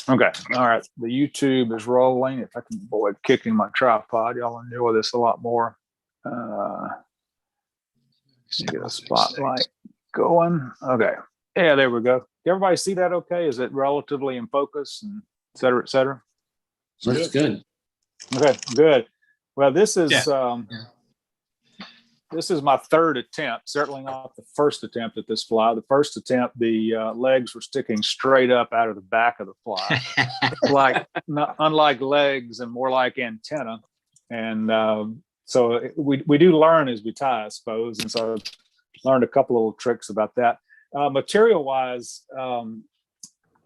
Okay. All right. The YouTube is rolling. If I can avoid kicking my tripod, y'all enjoy this a lot more. Get a spotlight going. Okay. Yeah, there we go. Everybody see that okay? Is it relatively in focus and et cetera, et cetera? Looks good. Okay, good. Well, this is this is my third attempt. Certainly not the first attempt at this fly. The first attempt, the legs were sticking straight up out of the back of the fly, unlike legs and more like antenna. And so we do learn as we tie, I suppose. And so I've learned a couple of little tricks about that. Material wise,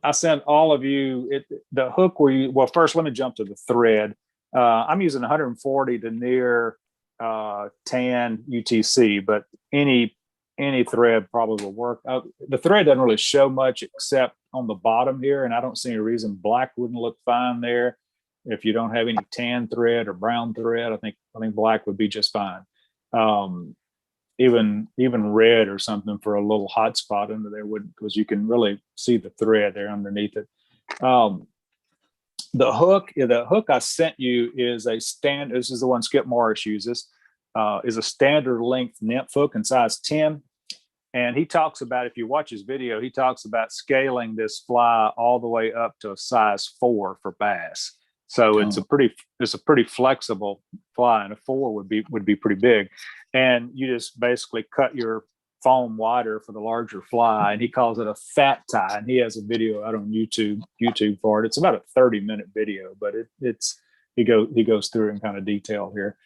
I sent all of you the hook where you. Well, first let me jump to the thread. I'm using 140 to near tan UTC, but any thread probably will work. The thread doesn't really show much except on the bottom here, and I don't see any reason black wouldn't look fine there. If you don't have any tan thread or brown thread, I think black would be just fine. Even red or something for a little hot spot under there would, because you can really see the thread there underneath it. The hook I sent you is a standard. This is the one Skip Morris uses. Is a standard length nymph hook in size 10. And he talks about, if you watch his video, he talks about scaling this fly all the way up to a size 4 for bass. So it's a pretty flexible fly, and a 4 would be pretty big. And you just basically cut your foam wider for the larger fly, and he calls it a fat tie. And he has a video out on YouTube for it. It's about a 30-minute video, but he goes through in kind of detail here.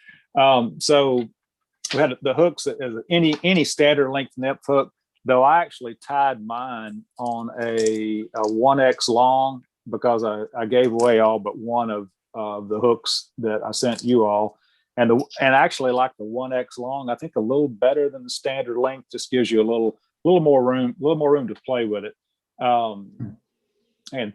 So we had the hooks as any standard length nymph hook, though I actually tied mine on a 1X long because I gave away all but one of the hooks that I sent you all. And actually like the 1X long, I think a little better than the standard length, just gives you a little more room to play with it. And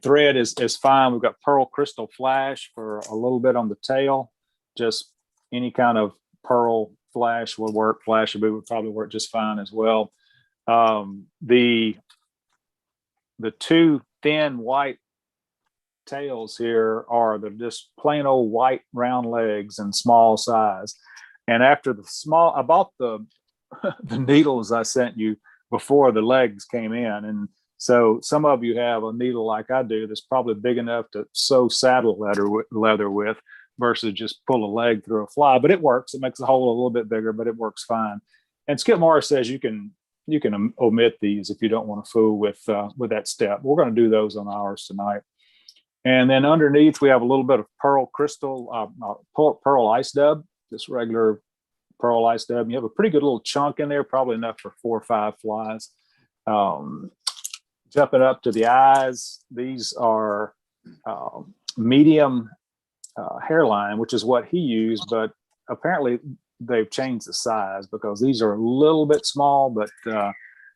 thread is fine. We've got pearl crystal flash for a little bit on the tail. Just any kind of pearl flash will work. Flash would probably work just fine as well. The two thin white tails here are the just plain old white round legs and small size. And after I bought the needles I sent you before the legs came in. And so some of you have a needle like I do that's probably big enough to sew saddle leather with versus just pull a leg through a fly. But it works. It makes the hole a little bit bigger, but it works fine. And Skip Morris says you can omit these if you don't want to fool with that step. We're going to do those on ours tonight. And then underneath, we have a little bit of pearl crystal, pearl ice dub, just regular pearl ice dub. You have a pretty good little chunk in there, probably enough for 4 or 5 flies. Jumping up to the eyes, these are medium hairline, which is what he used, but apparently they've changed the size because these are a little bit small, but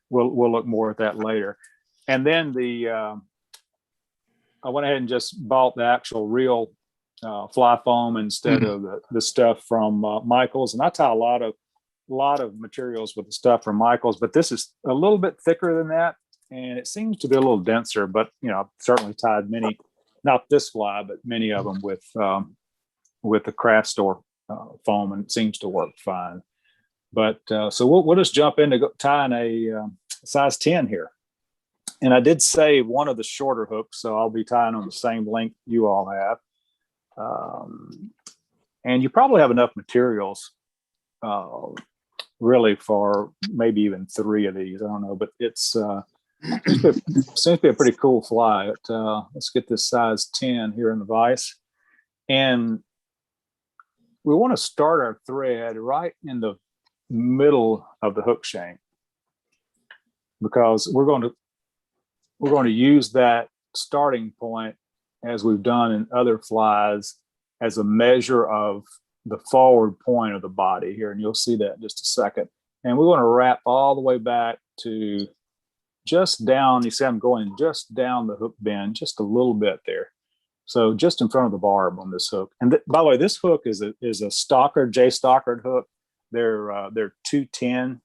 we'll look more at that later. And then I went ahead and just bought the actual real fly foam instead of the stuff from Michael's. And I tie a lot of materials with the stuff from Michael's, but this is a little bit thicker than that, and it seems to be a little denser. But I've certainly tied many, not this fly, but many of them with the craft store foam, and it seems to work fine. But so we'll just jump into tying a size 10 here. And I did save one of the shorter hooks, so I'll be tying on the same length you all have. And you probably have enough materials really for maybe even 3 of these. I don't know, but it's seems to be a pretty cool fly. Let's get this size 10 here in the vise. And we want to start our thread right in the middle of the hook shank, because we're going to use that starting point, as we've done in other flies, as a measure of the forward point of the body here. And you'll see that in just a second. And we want to wrap all the way back to just down. You see I'm going just down the hook bend, just a little bit there. So just in front of the barb on this hook. And by the way, this hook is a Stockard, J. Stockard hook. They're 210.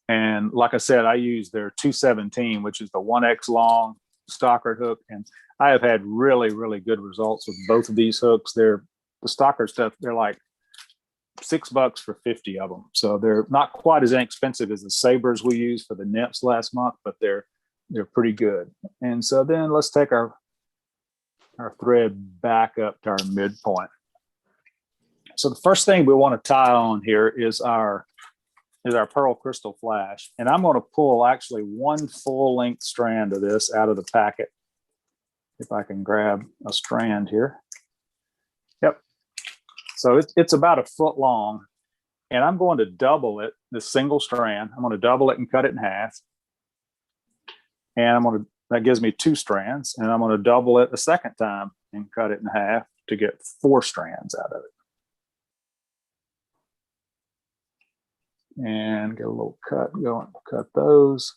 And like I said, I use their 217, which is the 1X long. Stockard hook, and I have had really, really good results with both of these hooks. They're the Stockard stuff. They're like $6 for 50 of them. So they're not quite as inexpensive as the sabers we used for the nymphs last month, but they're pretty good. And so then let's take our thread back up to our midpoint. So the first thing we want to tie on here is our pearl crystal flash. And I'm going to pull actually one full length strand of this out of the packet. If I can grab a strand here. Yep. So it's about 1 foot long, and I'm going to double it, this single strand. I'm going to double it and cut it in half. And that gives me 2 strands, and I'm going to double it a second time and cut it in half to get 4 strands out of it. And get a little cut going, cut those.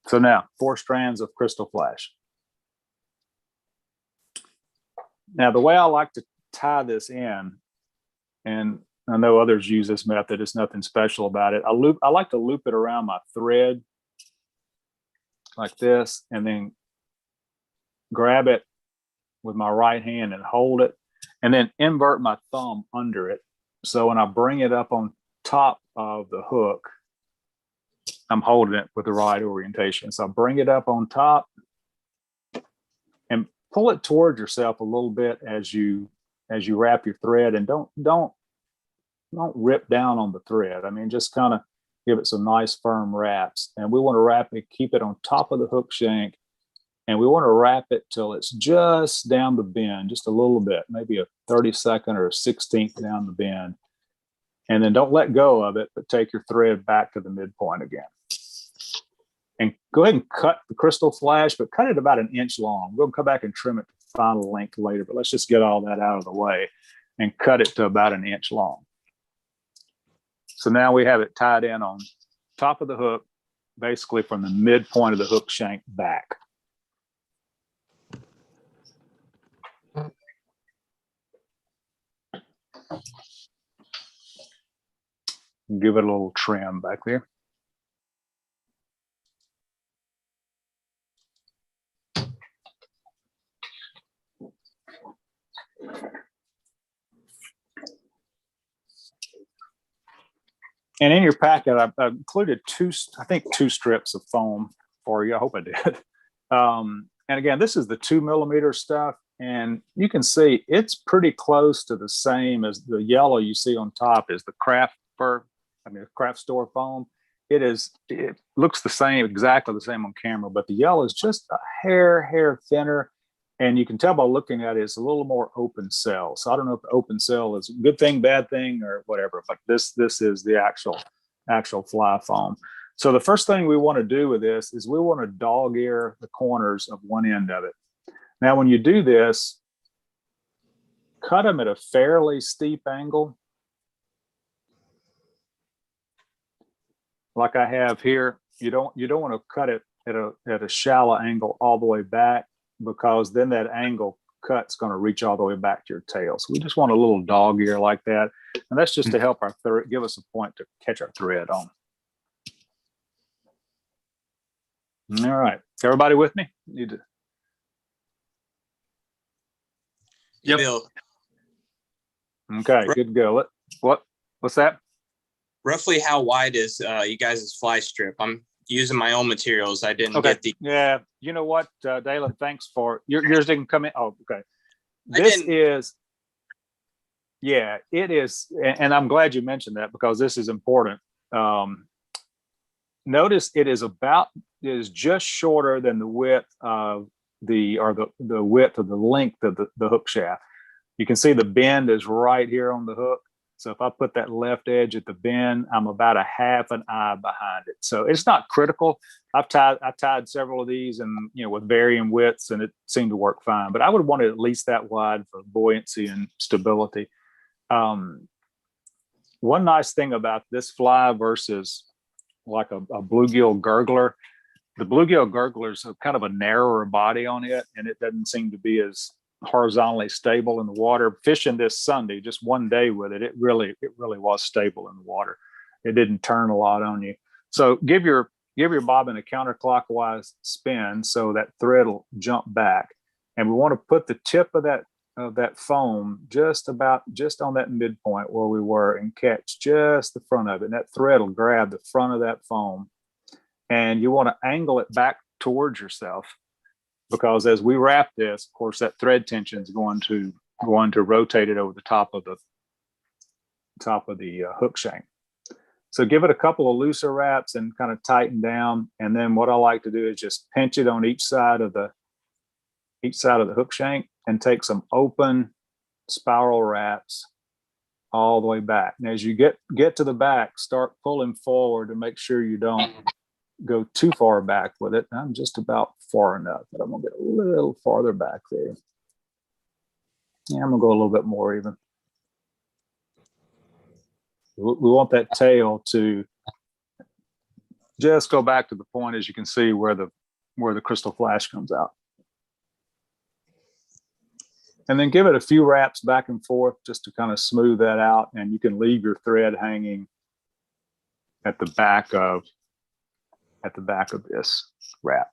So now 4 strands of crystal flash. Now, the way I like to tie this in, and I know others use this method, it's nothing special about it. I like to loop it around my thread like this, and then grab it with my right hand and hold it, and then invert my thumb under it. So when I bring it up on top of the hook, I'm holding it with the right orientation. So I bring it up on top and pull it towards yourself a little bit as you wrap your thread, and don't rip down on the thread. I mean, just kind of give it some nice firm wraps. And we want to wrap it, keep it on top of the hook shank, and we want to wrap it till it's just down the bend, just a little bit, maybe a 32nd or a 16th down the bend. And then don't let go of it, but take your thread back to the midpoint again. And go ahead and cut the crystal flash, but cut it about 1 inch long. We'll come back and trim it to final length later, but let's just get all that out of the way and cut it to about 1 inch long. So now we have it tied in on top of the hook, basically from the midpoint of the hook shank back. Give it a little trim back there. And in your packet, I've included two strips of foam for you. I hope I did. And again, this is the 2 millimeter stuff. And you can see it's pretty close to the same as the yellow you see on top is the craft store foam. It looks the same, exactly the same on camera, but the yellow is just a hair thinner. And you can tell by looking at it, it's a little more open cell. So I don't know if the open cell is a good thing, bad thing, or whatever, but this is the actual fly foam. So the first thing we want to do with this is we want to dog ear the corners of one end of it. Now, when you do this, cut them at a fairly steep angle, like I have here. You don't want to cut it at a shallow angle all the way back, because then that angle cut's going to reach all the way back to your tail. So we just want a little dog ear like that, and that's just to help our thread, give us a point to catch our thread on. All right, everybody with me? Need to. Yep. Bill, Okay, good to go. What's that? roughly how wide is you guys' fly strip? I'm using my own materials. I didn't get the. Yeah, you know what, Dalen, thanks for yours. Didn't come in. Oh, okay. It is, and I'm glad you mentioned that, because this is important. Notice it is just shorter than the width of the width of the length of the hook shaft. You can see the bend is right here on the hook. So if I put that left edge at the bend, I'm about a half an eye behind it. So it's not critical. I tied several of these, and with varying widths, and it seemed to work fine. But I would want it at least that wide for buoyancy and stability. One nice thing about this fly versus like a bluegill gurgler, the bluegill gurglers have kind of a narrower body on it, and it doesn't seem to be as horizontally stable in the water. Fishing this Sunday, just one day with it, it really was stable in the water. It didn't turn a lot on you. So give your give your bobbin a counterclockwise spin so that thread will jump back. And we want to put the tip of that foam just on that midpoint where we were and catch just the front of it. And that thread will grab the front of that foam. And you want to angle it back towards yourself, because as we wrap this, of course, that thread tension is going to rotate it over the top of the hook shank. So give it a couple of looser wraps and kind of tighten down. And then what I like to do is just pinch it on each side of the hook shank and take some open spiral wraps all the way back. And as you get to the back, start pulling forward to make sure you don't go too far back with it. I'm just about far enough, but I'm gonna get a little farther back there. Yeah, I'm gonna go a little bit more even. We want that tail to just go back to the point, as you can see, where the crystal flash comes out. And then give it a few wraps back and forth just to kind of smooth that out. And you can leave your thread hanging at the back of this wrap.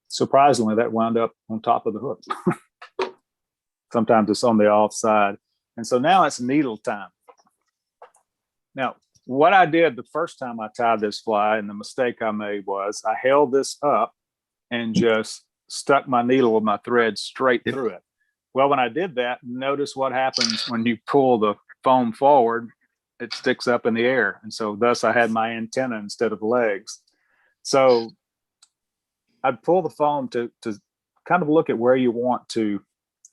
Surprisingly, that wound up on top of the hook. Sometimes it's on the off side. And so now it's needle time. Now, what I did the first time I tied this fly, and the mistake I made, was I held this up and just stuck my needle with my thread straight through it. Well, when I did that, notice what happens when you pull the foam forward, it sticks up in the air. And so thus I had my antenna instead of legs. So I'd pull the foam to kind of look at where you want to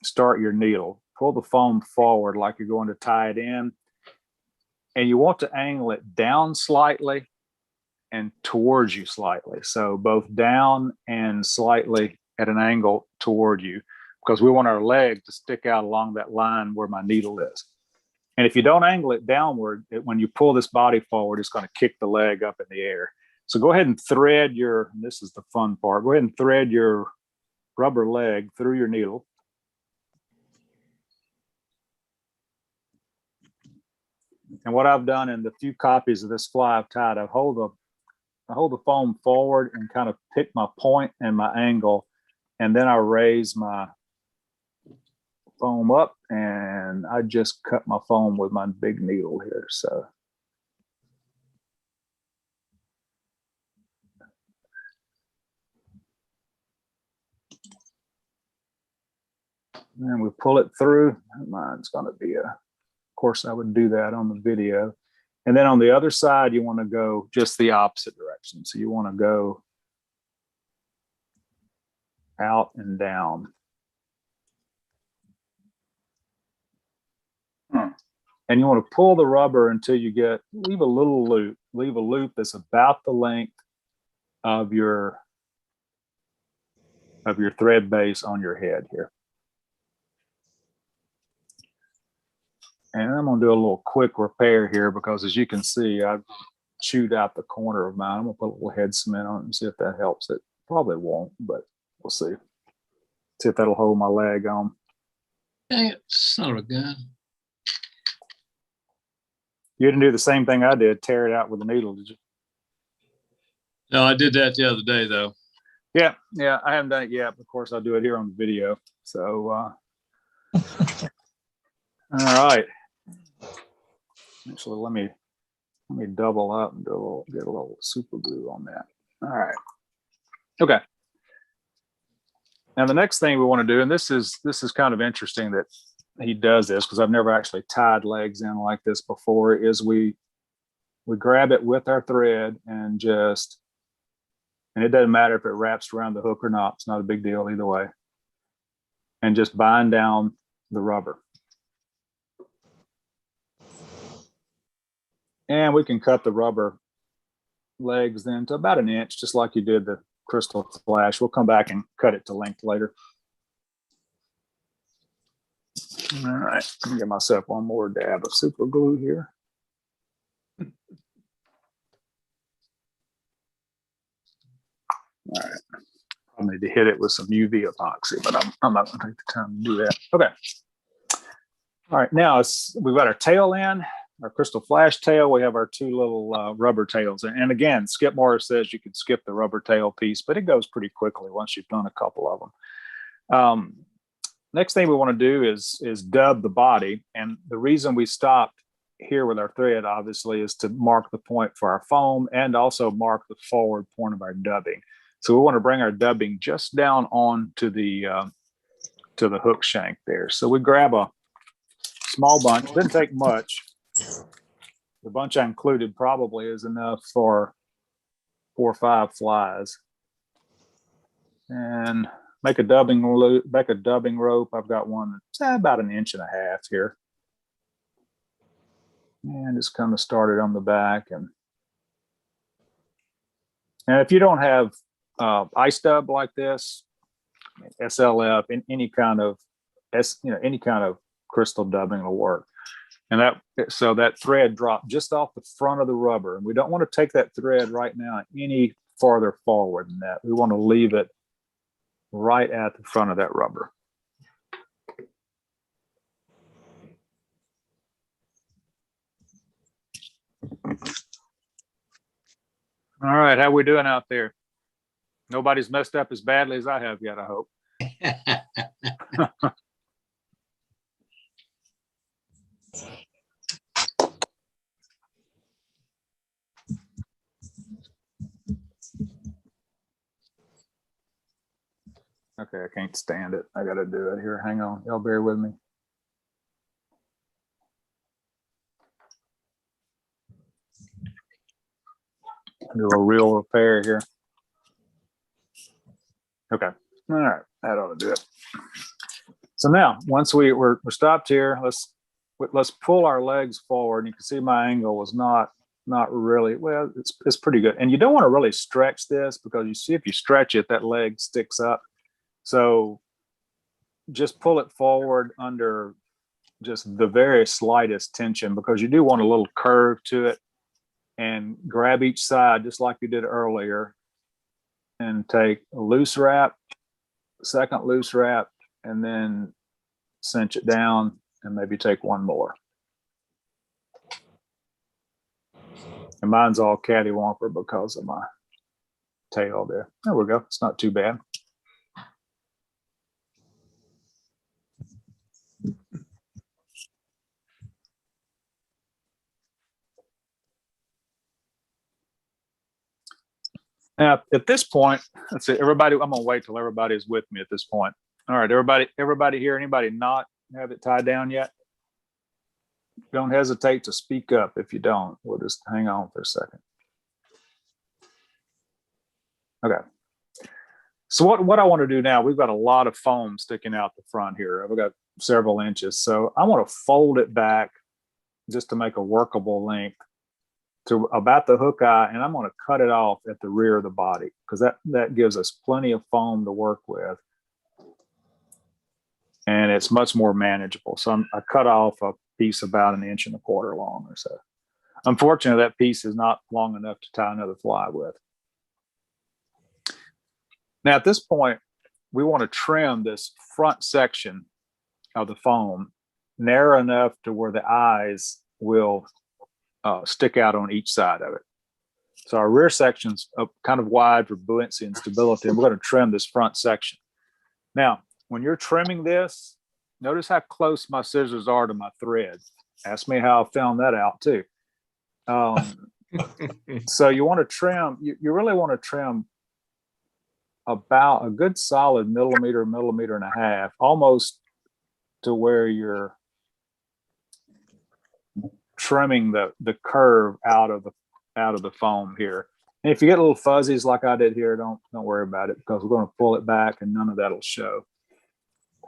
start your needle. Pull the foam forward like you're going to tie it in. And you want to angle it down slightly and towards you slightly. So both down and slightly at an angle toward you, because we want our leg to stick out along that line where my needle is. And if you don't angle it downward, when you pull this body forward, it's going to kick the leg up in the air. So go ahead and thread this is the fun part, go ahead and thread your rubber leg through your needle. And what I've done in the few copies of this fly I've tied, I hold the foam forward and kind of pick my point and my angle, and then I raise my foam up and I just cut my foam with my big needle here. So and we pull it through. Mine's going to be of course I would do that on the video. And then on the other side, you want to go just the opposite direction. So you want to go out and down. And you want to pull the rubber until you leave a little loop. Leave a loop that's about the length of your thread base on your head here. And I'm going to do a little quick repair here, because as you can see, I've chewed out the corner of mine. I'm going to put a little head cement on it and see if that helps. It probably won't, but we'll see. See if that'll hold my leg on. Dang it, son of a gun. You didn't do the same thing I did, tear it out with a needle, did you? No, I did that the other day, though. Yeah, I haven't done it yet. Of course, I'll do it here on the video. So, all right. Actually, let me double up and get a little super glue on that. All right. Okay. Now the next thing we want to do, and this is kind of interesting that he does this, because I've never actually tied legs in like this before, is we grab it with our thread and it doesn't matter if it wraps around the hook or not. It's not a big deal either way. And just bind down the rubber. And we can cut the rubber legs then to about 1 inch, just like you did the crystal flash. We'll come back and cut it to length later. All right, let me get myself one more dab of super glue here. All right, I need to hit it with some UV epoxy, but I'm not going to take the time to do that. Okay. All right, now we've got our tail in. our crystal flash tail. We have our two little rubber tails. And again, Skip Morris says you can skip the rubber tail piece, but it goes pretty quickly once you've done a couple of them. Next thing we want to do is dub the body. And the reason we stopped here with our thread, obviously, is to mark the point for our foam and also mark the forward point of our dubbing. So we want to bring our dubbing just down on to the hook shank there. So we grab a small bunch. Didn't take much. The bunch I included probably is enough for 4 or 5 flies. And make a dubbing rope. I've got one that's about 1.5 inches here. And just kind of start it on the back. And if you don't have ice dub like this, SLF, in any kind of crystal dubbing will work. And so that thread dropped just off the front of the rubber. And we don't want to take that thread right now any farther forward than that. We want to leave it right at the front of that rubber. All right, how we doing out there? Nobody's messed up as badly as I have yet, I hope. Okay, I can't stand it. I got to do it here. Hang on. Y'all bear with me. Do a real repair here. Okay. All right. That ought to do it. So now, once we're stopped here, let's pull our legs forward. You can see my angle was not really, well, it's pretty good. And you don't want to really stretch this, because you see if you stretch it, that leg sticks up. So just pull it forward under just the very slightest tension, because you do want a little curve to it, and grab each side just like you did earlier, and take a loose wrap, second loose wrap, and then cinch it down and maybe take one more. And mine's all cattywomper because of my tail there. There we go. It's not too bad. Now, at this point, let's see, everybody, I'm going to wait till everybody is with me at this point. All right, everybody here, anybody not have it tied down yet? Don't hesitate to speak up. If you don't, we'll just hang on for a second. Okay. So what I want to do now, we've got a lot of foam sticking out the front here. I've got several inches. So I want to fold it back just to make a workable length to about the hook eye, and I'm going to cut it off at the rear of the body, because that gives us plenty of foam to work with, and it's much more manageable. So I cut off a piece about 1.25 inches long or so. Unfortunately, that piece is not long enough to tie another fly with. Now, at this point, we want to trim this front section of the foam narrow enough to where the eyes will stick out on each side of it. So our rear section's kind of wide for buoyancy and stability, and we're going to trim this front section. Now, when you're trimming this, notice how close my scissors are to my thread. Ask me how I found that out too. So you want to trim, you really want to trim about a good solid millimeter and a half, almost to where you're trimming the curve out of the foam here. And if you get little fuzzies like I did here, don't worry about it, because we're going to pull it back and none of that will show.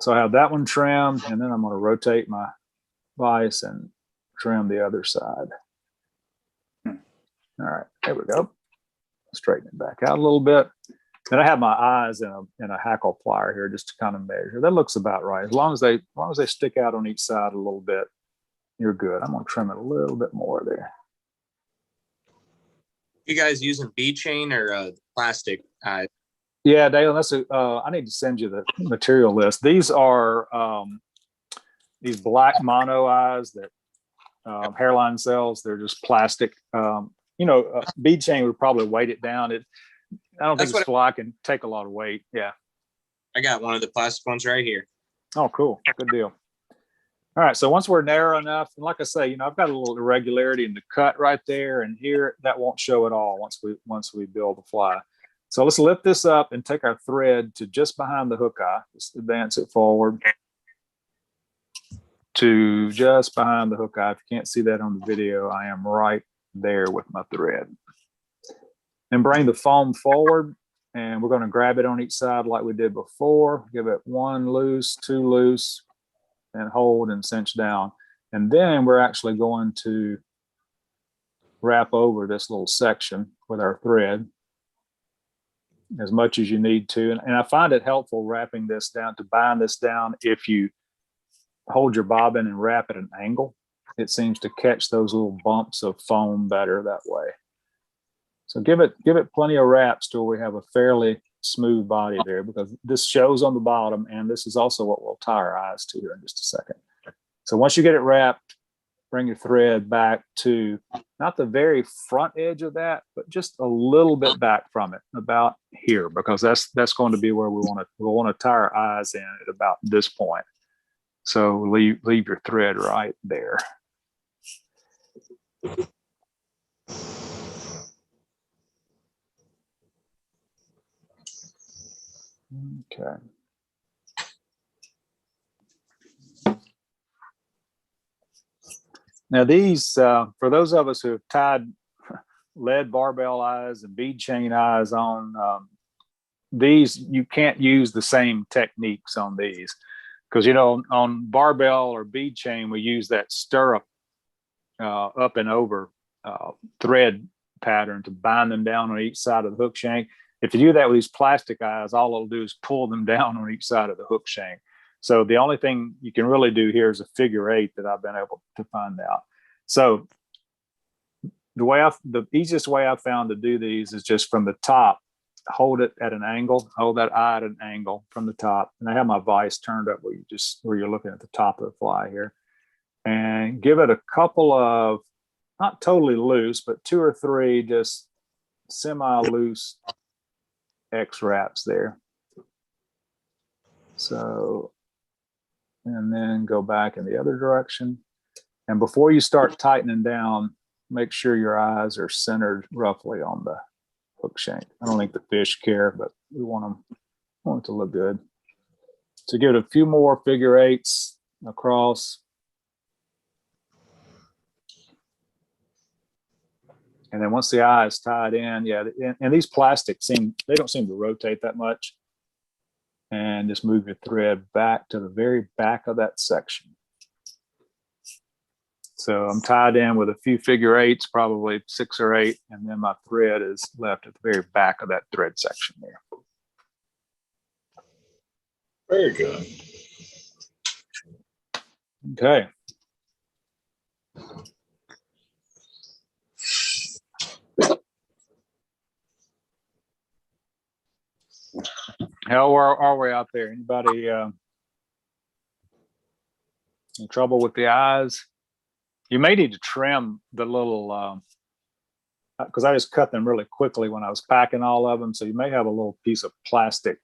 So I have that one trimmed, and then I'm going to rotate my vise and trim the other side. All right, there we go. Straighten it back out a little bit. And I have my eyes in a hackle plier here just to kind of measure. That looks about right. As long as they stick out on each side a little bit, you're good. I'm going to trim it a little bit more there. You guys using bead chain or plastic? Yeah, Dalen, I need to send you the material list. These are these black mono eyes that hairline cells. They're just plastic. Bead chain would probably weight it down. I don't think this fly can take a lot of weight. Yeah. I got one of the plastic ones right here. Oh, cool. Good deal. All right. So once we're narrow enough, and like I say, I've got a little irregularity in the cut right there and here. That won't show at all once we build the fly. So let's lift this up and take our thread to just behind the hook eye. Just advance it forward to just behind the hook eye. If you can't see that on the video, I am right there with my thread. And bring the foam forward, and we're going to grab it on each side like we did before. Give it 1 loose, 2 loose, and hold and cinch down. And then we're actually going to wrap over this little section with our thread as much as you need to. And I find it helpful wrapping this down, to bind this down. If you hold your bobbin and wrap at an angle, it seems to catch those little bumps of foam better that way. So give it plenty of wraps till we have a fairly smooth body there, because this shows on the bottom, and this is also what we'll tie our eyes to here in just a second. So once you get it wrapped, bring your thread back to not the very front edge of that, but just a little bit back from it, about here, because that's going to be where we want to tie our eyes in at about this point. So leave your thread right there. Okay. Now these, for those of us who have tied lead barbell eyes and bead chain eyes on these, you can't use the same techniques on these, because on barbell or bead chain we use that stirrup up and over thread pattern to bind them down on each side of the hook shank. If you do that with these plastic eyes, all it'll do is pull them down on each side of the hook shank. So the only thing you can really do here is a figure 8 that I've been able to find out. So the easiest way I've found to do these is just from the top, hold it at an angle, hold that eye at an angle from the top. And I have my vise turned up where you're looking at the top of the fly here, and give it a couple of, not totally loose, but 2 or 3 just semi-loose X wraps there. So, and then go back in the other direction. And before you start tightening down, make sure your eyes are centered roughly on the hook shank. I don't think the fish care, but we want it to look good. So give it a few more figure 8s across. And then once the eye is tied in, yeah, and these plastics they don't seem to rotate that much. And just move your thread back to the very back of that section. So I'm tied in with a few figure 8s, probably 6 or 8, and then my thread is left at the very back of that thread section there. Very good. Okay. How are we out there? Anybody in trouble with the eyes? You may need to trim the little, because I just cut them really quickly when I was packing all of them. So you may have a little piece of plastic,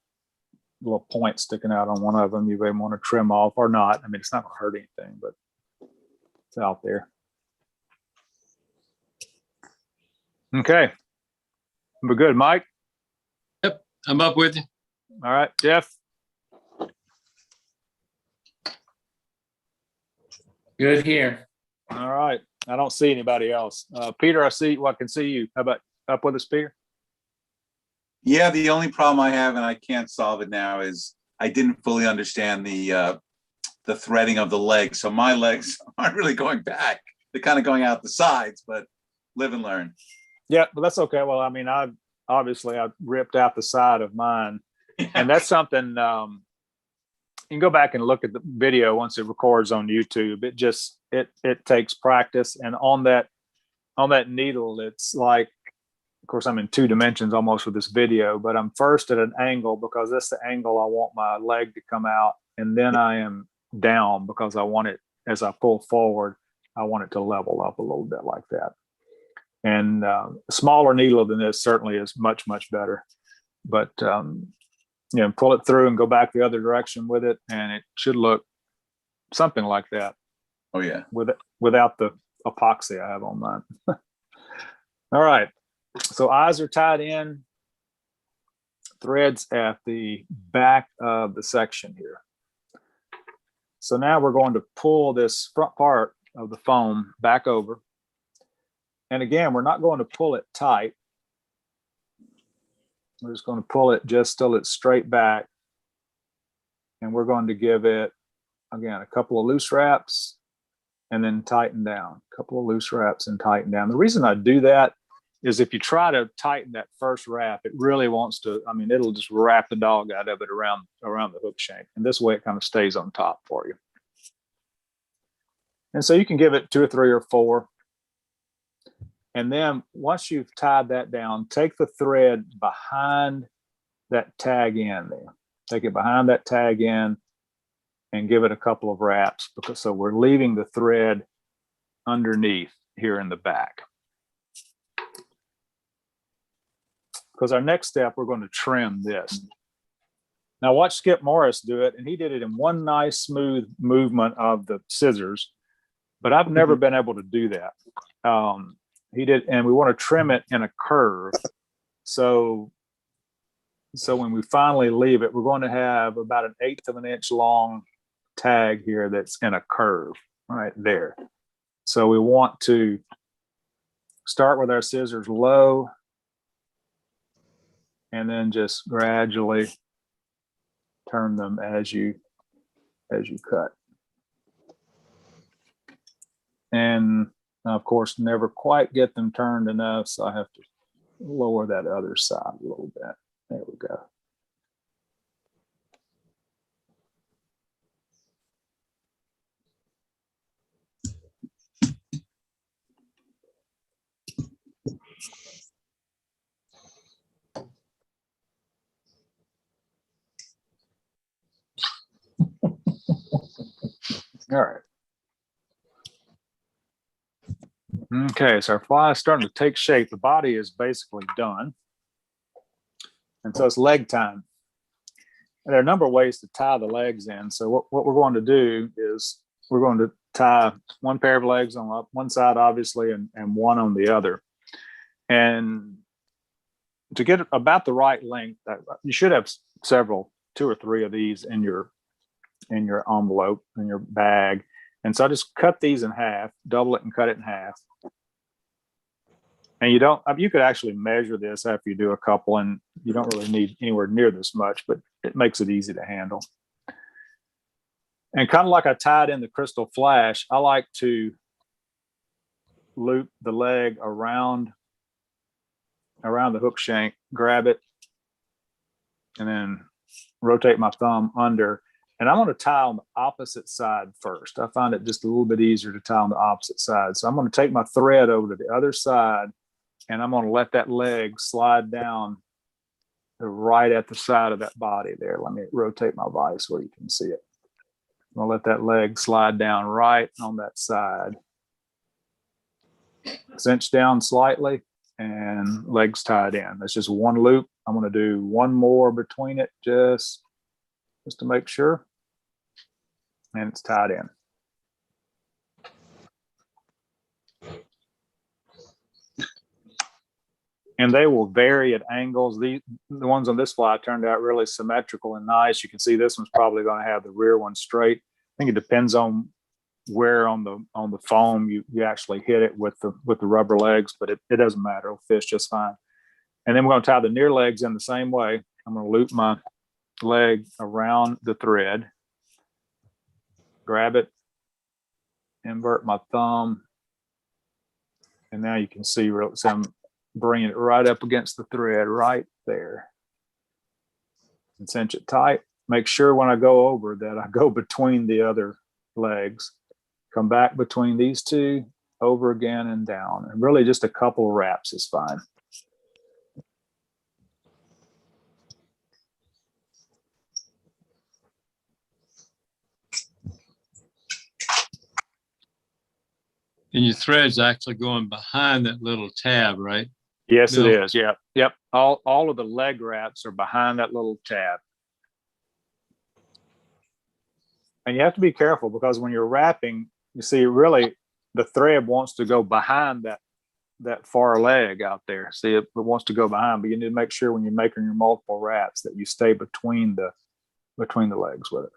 little point sticking out on one of them. You may want to trim off or not. I mean, it's not going to hurt anything, but it's out there. Okay. We're good, Mike? Yep, I'm up with you. All right, Jeff. Good here. All right. I don't see anybody else. Peter, I can see you. How about up with us, Peter? Yeah, the only problem I have, and I can't solve it now, is I didn't fully understand the threading of the legs. So my legs aren't really going back. They're kind of going out the sides, but live and learn. Yeah, but that's okay. Well, I mean, I ripped out the side of mine. And that's something you can go back and look at the video once it records on YouTube. It takes practice, and on that needle, it's like, of course, I'm in 2 dimensions almost with this video, but I'm first at an angle because that's the angle I want my leg to come out, and then I am down because I want it, as I pull forward, I want it to level up a little bit like that. And a smaller needle than this certainly is much, much better. But, pull it through and go back the other direction with it, and it should look something like that. Oh, yeah. Without the epoxy I have on mine. All right. So eyes are tied in. Threads at the back of the section here. So now we're going to pull this front part of the foam back over. And again, we're not going to pull it tight. We're just going to pull it just till it's straight back. And we're going to give it, again, a couple of loose wraps and then tighten down. A couple of loose wraps and tighten down. The reason I do that is if you try to tighten that first wrap, it really wants to, it'll just wrap the dog out of it around the hook shank. And this way it kind of stays on top for you. And so you can give it 2 or 3 or 4. And then once you've tied that down, take the thread behind that tag end there. Take it behind that tag end and give it a couple of wraps, because so we're leaving the thread underneath here in the back. Because our next step, we're going to trim this. Now watch Skip Morris do it, and he did it in one nice smooth movement of the scissors, but I've never been able to do that. He did, and we want to trim it in a curve. So when we finally leave it, we're going to have about 1/8 of an inch long tag here that's in a curve right there. So we want to start with our scissors low and then just gradually turn them as you cut. And of course, never quite get them turned enough, so I have to lower that other side a little bit. There we go. All right. Okay, so our fly is starting to take shape. The body is basically done. And so it's leg time. And there are a number of ways to tie the legs in. So what we're going to do is we're going to tie one pair of legs on one side, obviously, and one on the other. And to get about the right length, you should have 2 or 3 of these in your envelope, in your bag. And so I just cut these in half, double it and cut it in half. And you could actually measure this after you do a couple, and you don't really need anywhere near this much, but it makes it easy to handle. And kind of like I tied in the Crystal Flash, I like to loop the leg around the hook shank, grab it, and then rotate my thumb under. And I'm going to tie on the opposite side first. I find it just a little bit easier to tie on the opposite side. So I'm going to take my thread over to the other side, and I'm going to let that leg slide down right at the side of that body there. Let me rotate my vise where you can see it. I'm going to let that leg slide down right on that side. Cinch down slightly, and legs tied in. That's just one loop. I'm going to do one more between it just to make sure. And it's tied in. And they will vary at angles. The ones on this fly turned out really symmetrical and nice. You can see this one's probably going to have the rear one straight. I think it depends on where on the foam you actually hit it with the rubber legs, but it doesn't matter. It'll fish just fine. And then we're going to tie the near legs in the same way. I'm going to loop my leg around the thread, grab it, invert my thumb, and now you can see I'm bringing it right up against the thread right there, and cinch it tight. Make sure when I go over that I go between the other legs, come back between these two, over again and down, and really just a couple of wraps is fine. And your thread's actually going behind that little tab, right? Yes, it Bill? is. Yeah. Yep. All of the leg wraps are behind that little tab. And you have to be careful because when you're wrapping, you see really the thread wants to go behind that far leg out there. See, it wants to go behind, but you need to make sure when you're making your multiple wraps that you stay between the legs with it.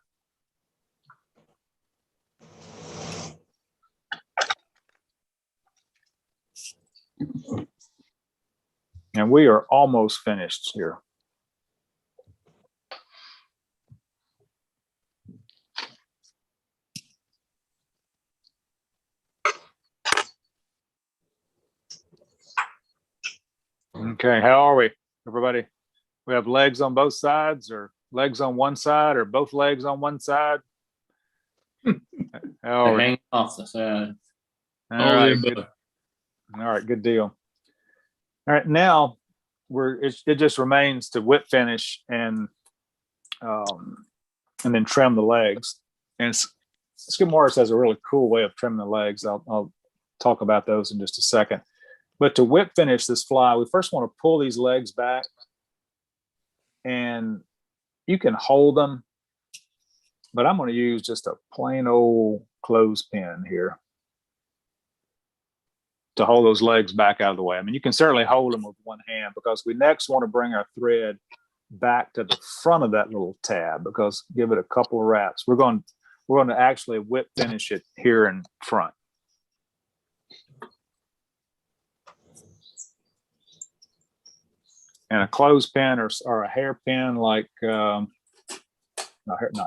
And we are almost finished here. Okay, how are we, everybody? We have legs on both sides, or legs on one side, or both legs on one side? How are we? Hang off the side. All right, good. All right, good deal. All right, now it just remains to whip finish and then trim the legs. And Skip Morris has a really cool way of trimming the legs. I'll talk about those in just a second. But to whip finish this fly, we first want to pull these legs back, and you can hold them, but I'm going to use just a plain old clothespin here to hold those legs back out of the way. I mean, you can certainly hold them with one hand because we next want to bring our thread back to the front of that little tab, because give it a couple of wraps. We're going to actually whip finish it here in front. And a clothespin or a hairpin, like not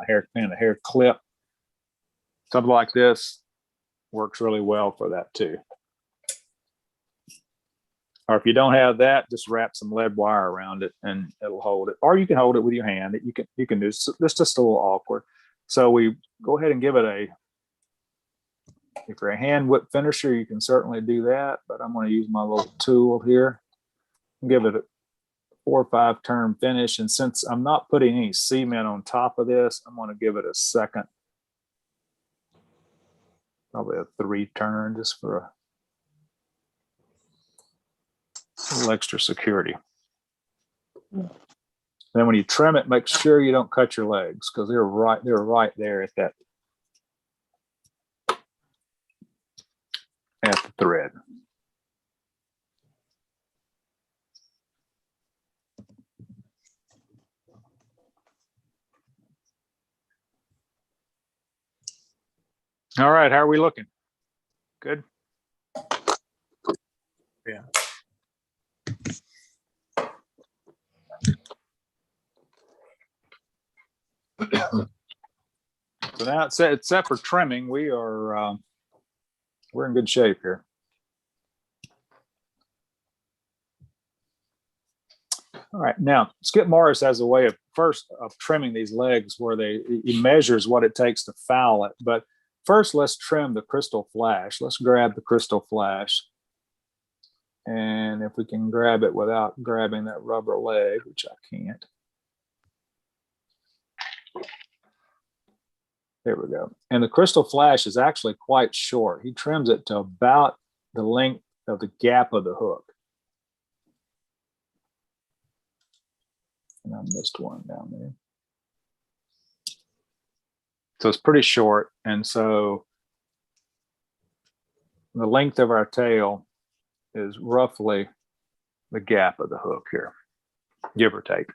hairpin, a hair clip, something like this works really well for that too. Or if you don't have that, just wrap some lead wire around it and it'll hold it. Or you can hold it with your hand. You can do this. It's just a little awkward. So we go ahead and give it if you're a hand whip finisher, you can certainly do that. But I'm going to use my little tool here and give it a 4 or 5 turn finish. And since I'm not putting any cement on top of this, I'm going to give it a second, probably a 3 turn, just for a little extra security. And then when you trim it, make sure you don't cut your legs, because they're right there at the thread. All right, how are we looking? Good. Yeah. So now except for trimming, we're in good shape here. All right, now Skip Morris has a way of trimming these legs where he measures what it takes to foul it. But first, let's trim the crystal flash. Let's grab the crystal flash. And if we can grab it without grabbing that rubber leg, which I can't. There we go. And the crystal flash is actually quite short. He trims it to about the length of the gap of the hook. And I missed one down there. So it's pretty short. And so the length of our tail is roughly the gap of the hook here, give or take.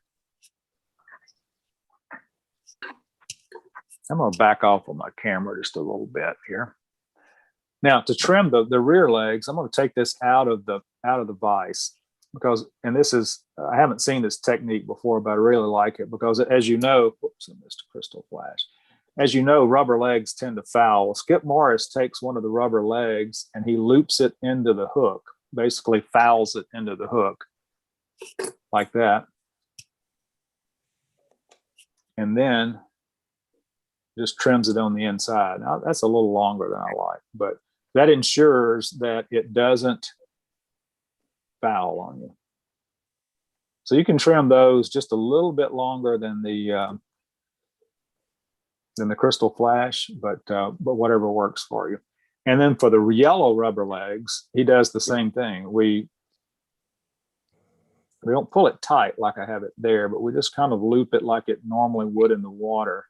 I'm going to back off on my camera just a little bit here. Now, to trim the rear legs, I'm going to take this out of the vise, because, and this is, I haven't seen this technique before, but I really like it, because as you know, whoops, I missed a crystal flash. As you know, rubber legs tend to foul. Skip Morris takes one of the rubber legs and he loops it into the hook, basically fouls it into the hook like that. And then just trims it on the inside. Now, that's a little longer than I like, but that ensures that it doesn't foul on you. So you can trim those just a little bit longer than the crystal flash, but whatever works for you. And then for the yellow rubber legs, he does the same thing. We don't pull it tight like I have it there, but we just kind of loop it like it normally would in the water.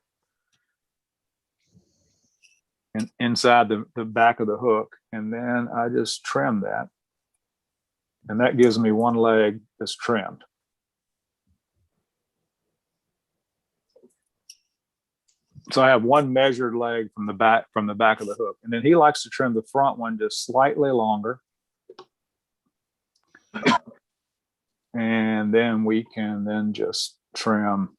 And inside the back of the hook. And then I just trim that. And that gives me one leg that's trimmed. So I have one measured leg from the back of the hook. And then he likes to trim the front one just slightly longer. And then we can then just trim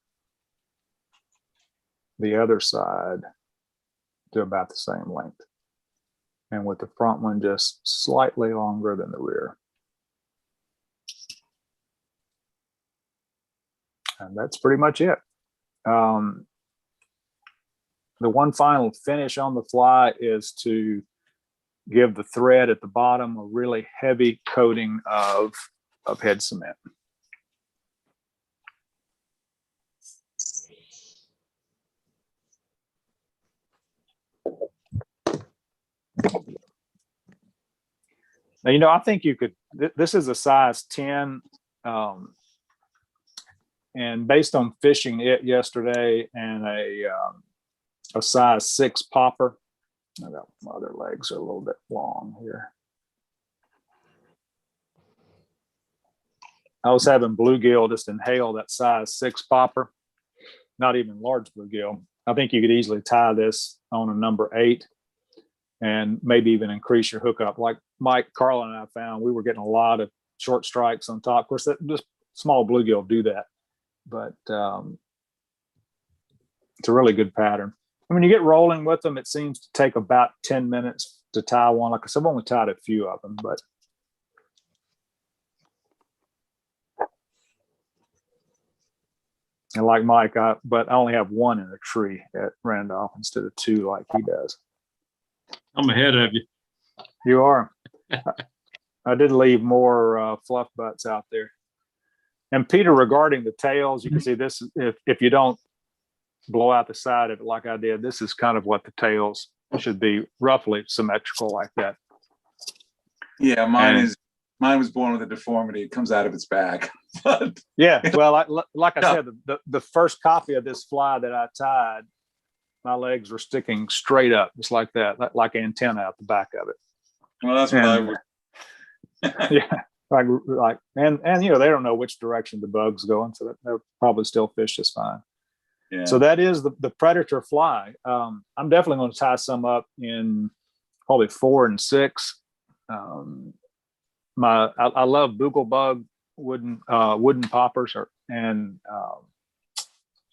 the other side to about the same length. And with the front one just slightly longer than the rear. And that's pretty much it. The one final finish on the fly is to give the thread at the bottom a really heavy coating of head cement. Now, you know, I think you could, this is a size 10. And based on fishing it yesterday and a size 6 popper, I got my other legs are a little bit long here. I was having bluegill just inhale that size 6 popper, not even large bluegill. I think you could easily tie this on a number 8 and maybe even increase your hookup. Like Mike, Carla, and I found we were getting a lot of short strikes on top. Of course, just small bluegill do that, but it's a really good pattern. And when you get rolling with them, it seems to take about 10 minutes to tie one. Like I said, I've only tied a few of them, but and like Mike, but I only have one in a tree at Randolph instead of 2 like he does. I'm ahead of you. You are. I did leave more fluff butts out there. And Peter, regarding the tails, you can see this, if you don't blow out the side of it like I did, this is kind of what the tails should be, roughly symmetrical like that. Yeah, mine was born with a deformity. It comes out of its back. But yeah, well, like I said, the first copy of this fly that I tied, my legs were sticking straight up, just like that, like antenna out the back of it. Well, that's what I would. Yeah, like, and you know, they don't know which direction the bug's going, so they'll probably still fish just fine. Yeah. So that is the predator fly. I'm definitely going to tie some up in probably 4 and 6. I love booglebug wooden poppers, and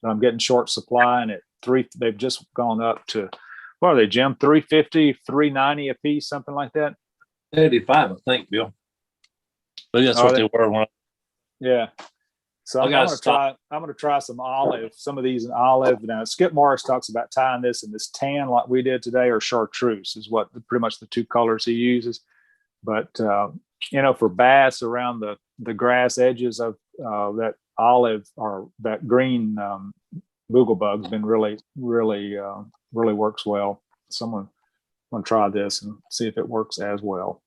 I'm getting short supply, and at 3 they've just gone up to, what are they, Jim? 350, 390 a piece, something like that. 85, I think, Bill. But that's what they were. Yeah. So I'm going to try some olive, some of these in olive. Now, Skip Morris talks about tying this in this tan like we did today, or chartreuse is what pretty much the 2 colors he uses. But, you know, for bass around the grass edges of that olive or that green booglebug's been really works well. Someone want to try this and see if it works as well.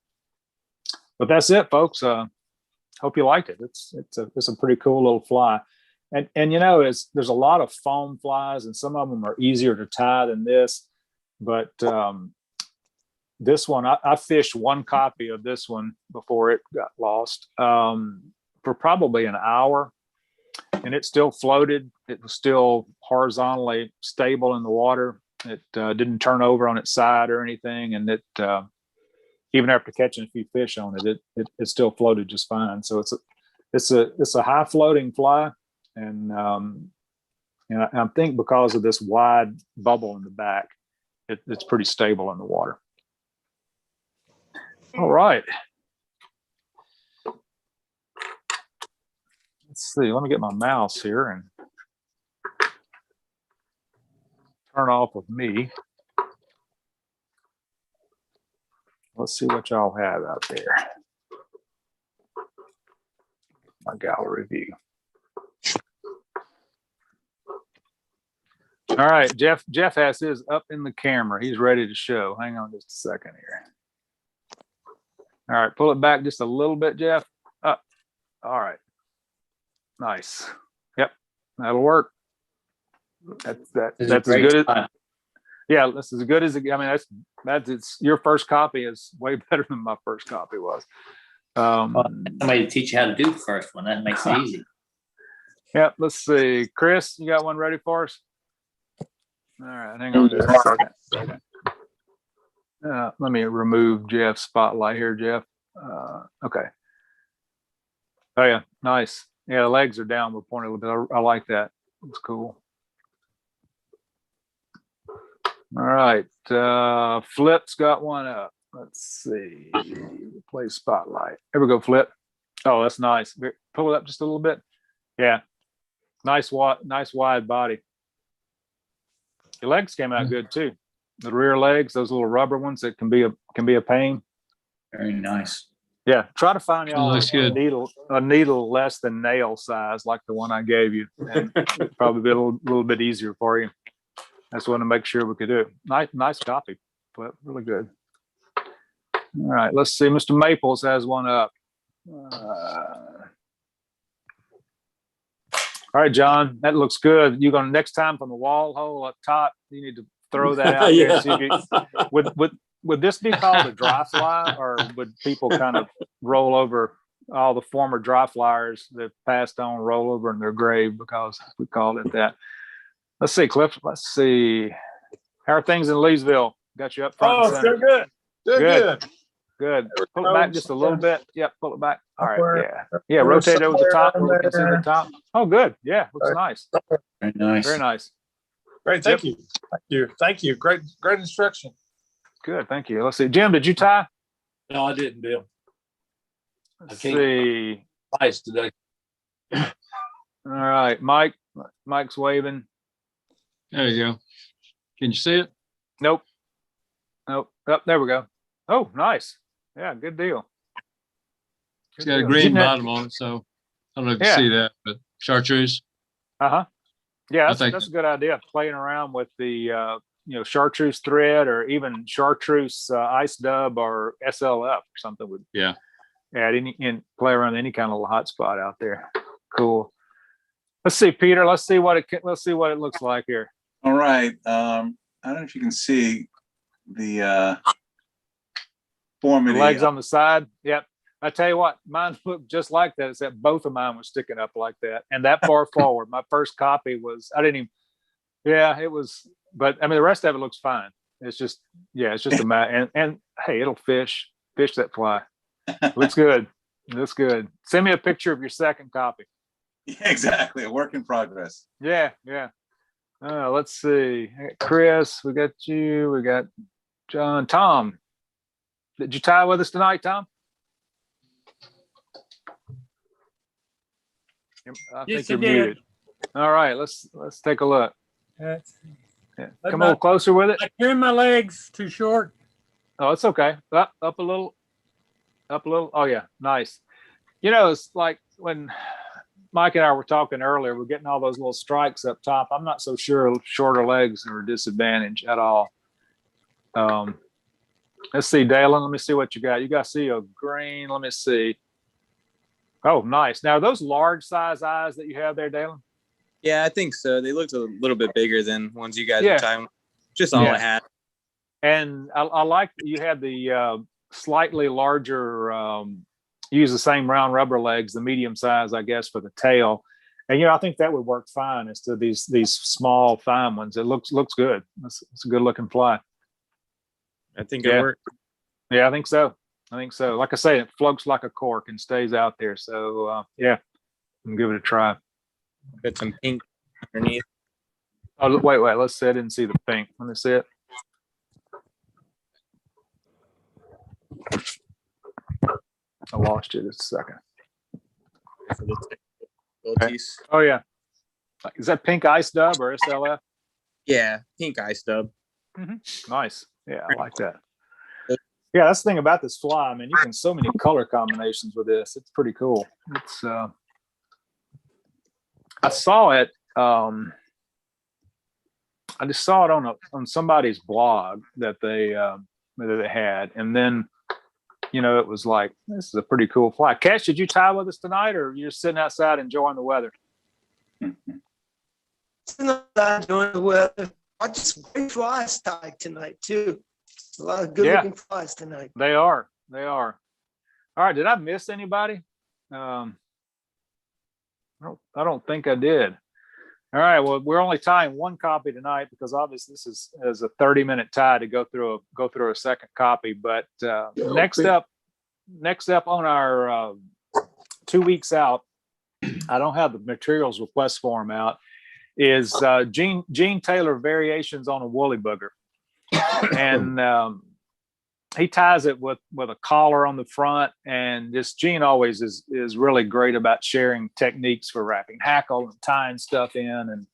But that's it, folks. Hope you liked it. It's a pretty cool little fly, and you know, there's a lot of foam flies, and some of them are easier to tie than this. But this one, I fished one copy of this one before it got lost for probably an hour, and it still floated. It was still horizontally stable in the water. It didn't turn over on its side or anything, and it even after catching a few fish on it, it still floated just fine. So it's a high floating fly, and I think because of this wide bubble in the back, it's pretty stable in the water. All right. Let's see. Let me get my mouse here and turn off of me. Let's see what y'all have out there. My gallery view. All right, Jeff has his up in the camera. He's ready to show. Hang on just a second here. All right, pull it back just a little bit, Jeff. Up. All right. Nice. Yep, that'll work. That's as good as. Yeah, that's as good as. I mean, that's it's your first copy is way better than my first copy was. Somebody to teach you how to do the first one. That makes it easy. Yep. Let's see, Chris, you got one ready for us? All right, hang on just a second. Let me remove Jeff's spotlight here, Jeff. Okay. Oh yeah, nice. Yeah, the legs are down. We're pointing a little bit. I like that. It's cool. All right, Flip's got one up. Let's see. Play spotlight. There we go, Flip. Oh, that's nice. Pull it up just a little bit. Yeah, nice wide body. Your legs came out good too. The rear legs, those little rubber ones that can be a pain. Very nice. Yeah, try to find y'all looks good. a needle less than nail size, like the one I gave you, and probably be a little bit easier for you. I just want to make sure we could do it. Nice copy, but really good. All right, let's see. Mr. Maples has one up. All right, John, that looks good. You're gonna next time from the wall hole up top, you need to throw that out there. And see if you, would this be called a dry fly, or would people kind of roll over all the former dry flyers that passed on, roll over in their grave because we called it that? Let's see, Cliff. Let's see. How are things in Leesville? Got you up front. Oh, still good. Still good. Good. Pull it back just a little bit. Yep, pull it back. All right. Yeah. Yeah. Rotate over the top where we can see the top. Oh, good. Yeah, looks nice. Very nice. Very nice. Great. Thank you. Thank you. Thank you. Great instruction. Good. Thank you. Let's see. Jim, did you tie? No, I didn't, Bill. Let's see. Nice today. All right. Mike's waving. There you go. Can you see it? Nope. Oh, there we go. Oh, nice. Yeah, good deal. It's got a green bottom on it, so I don't know if you see that, but chartreuse. Yeah, that's a good idea. Playing around with the chartreuse thread, or even chartreuse ice dub or SLF or something would add and play around any kind of hot spot out there. Cool. Let's see, Peter. Let's see what it looks like here. All right. I don't know if you can see the form. Legs on the side. Yep. I tell you what, mine looked just like that, except both of mine were sticking up like that and that far forward. My first copy was, it was, but I mean, the rest of it looks fine. It's just a mat. And hey, it'll fish that fly. Looks good. Looks good. Send me a picture of your second copy. Yeah, exactly. A work in progress. Yeah. Let's see. Chris, we got you. We got John. Tom, did you tie with us tonight, Tom? I think you're muted. All right, let's take a look. Yeah. Come a little closer with it. I turned my legs too short. Oh, it's okay. Up a little. Oh yeah, nice. It's like when Mike and I were talking earlier, we're getting all those little strikes up top. I'm not so sure shorter legs are a disadvantage at all. Let's see, Dalen. Let me see what you got. You got to see a green. Let me see. Oh, nice. Now, are those large size eyes that you have there, Dalen? Yeah, I think so. They looked a little bit bigger than ones you guys were tying. Just all I had. And I like that you had the slightly larger, use the same round rubber legs, the medium size, I guess, for the tail. And, I think that would work fine instead of these small, fine ones. It looks good. It's a good looking fly. I think it worked. Yeah, I think so. Like I say, it floats like a cork and stays out there. So, I'll give it a try. Got some pink underneath. Oh, wait. Let's see. I didn't see the pink. Let me see it. I lost you just a second. Oh, yeah. Is that pink ice dub or SLF? Yeah, pink ice dub. Mm-hmm. Nice. Yeah, I like that. Yeah, that's the thing about this fly. I mean, you can so many color combinations with this. It's pretty cool. It's I saw it. I just saw it on somebody's blog that they had, and then it was like, this is a pretty cool fly. Cash, did you tie with us tonight, or you're sitting outside enjoying the weather? Sitting outside enjoying the weather. I just great flies tied tonight too. A lot of good looking flies tonight. They are. All right. Did I miss anybody? I don't think I did. All right. Well, we're only tying one copy tonight because obviously this is a 30-minute tie to go through a second copy. But next up on our 2 weeks out, I don't have the materials request form out, is Gene Taylor Variations on a Woolly Booger. And he ties it with a collar on the front, and just Gene always is really great about sharing techniques for wrapping hackle and tying stuff in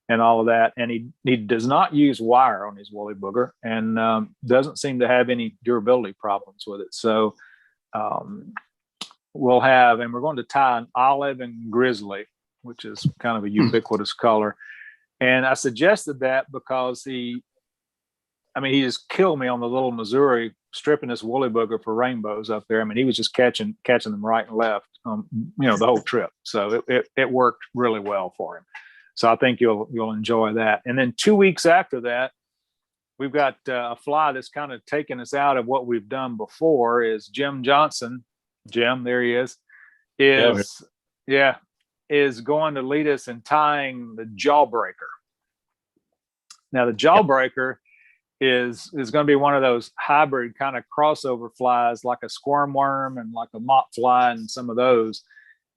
and all of that. And he does not use wire on his Woolly Booger, and doesn't seem to have any durability problems with it. So we're going to tie an olive and grizzly, which is kind of a ubiquitous color. And I suggested that because he just killed me on the Little Missouri, stripping this Woolly Booger for rainbows up there. I mean, he was just catching them right and left, the whole trip. So it worked really well for him. So I think you'll enjoy that. And then 2 weeks after that, we've got a fly that's kind of taken us out of what we've done before. Is Jim Johnson. Jim, there he is. Is going to lead us in tying the Jawbreaker. Now the Jawbreaker is going to be one of those hybrid kind of crossover flies, like a squirm worm and like a mop fly and some of those,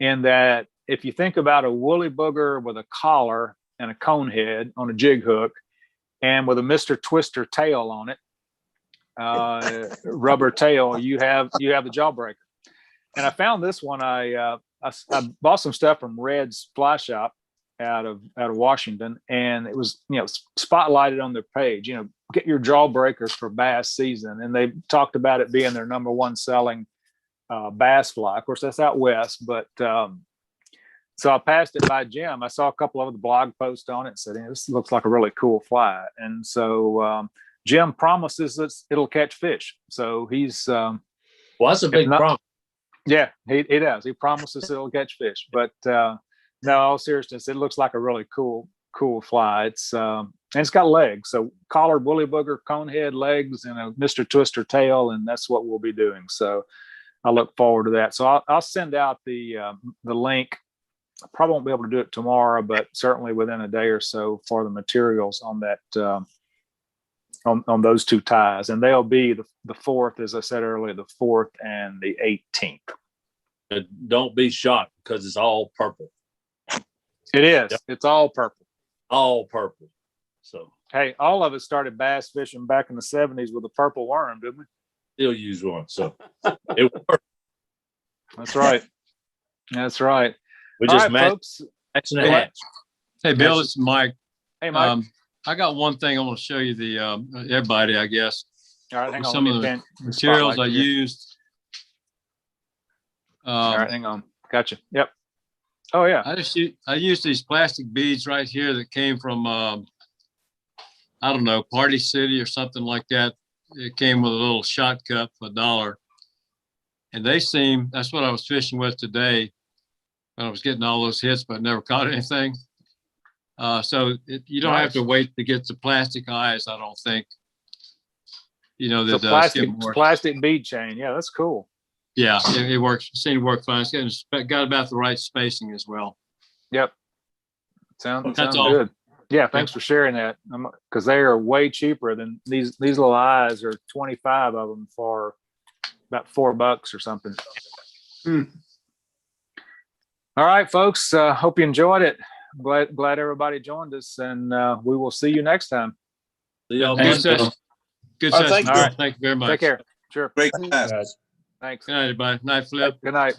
in that if you think about a Woolly Booger with a collar and a cone head on a jig hook and with a Mr. Twister tail on it, rubber tail, you have the Jawbreaker. And I found this one. I bought some stuff from Red's Fly Shop out of Washington, and it was spotlighted on their page. Get your Jawbreakers for bass season, and they talked about it being their number one selling bass fly. Of course, that's out west, but so I passed it by Jim. I saw a couple of the blog posts on it and said, this looks like a really cool fly. And so Jim promises it'll catch fish. So he's well, that's a big promise. Yeah, he does. He promises it'll catch fish. But no, all seriousness, it looks like a really cool fly. It's and it's got legs. So collared Woolly Booger, cone head, legs, and a Mr. Twister tail, and that's what we'll be doing. So I look forward to that. So I'll send out the link. I probably won't be able to do it tomorrow, but certainly within a day or so for the materials on that on those two ties, and they'll be the 4th, as I said earlier, the 4th and the 18th. And don't be shocked because it's all purple. It is. Yep. It's all purple. All purple. So hey, all of us started bass fishing back in the 70s with a purple worm, didn't we? Still use one, so it worked. That's right. That's right. We just folks. Matching the hatch. Hey, Bill, it's Mike. Hey, Mike. I got one thing I want to show you, everybody, I guess. All right, hang on. Some of the materials I used. All right, hang on. Gotcha. Yep. Oh, yeah. I used these plastic beads right here that came from, I don't know, Party City or something like that. It came with a little shot cup for $1. And that's what I was fishing with today. I was getting all those hits, but never caught anything. So you don't have to wait to get the plastic eyes, I don't think. The plastic bead chain. Yeah, that's cool. Yeah, it works. It seemed to work fine. It's got about the right spacing as well. Yep. Sounds all. Good. Yeah, thanks for sharing that. Because they are way cheaper than these little eyes. Are 25 of them for about $4 or something. All right, folks. Hope you enjoyed it. Glad everybody joined us, and we will see you next time. See y'all. Good session. Good session. Thank you. All right. Thank you very much. Take care. Sure. Great class. Thanks. Good night, everybody. Night, Flip. Good night.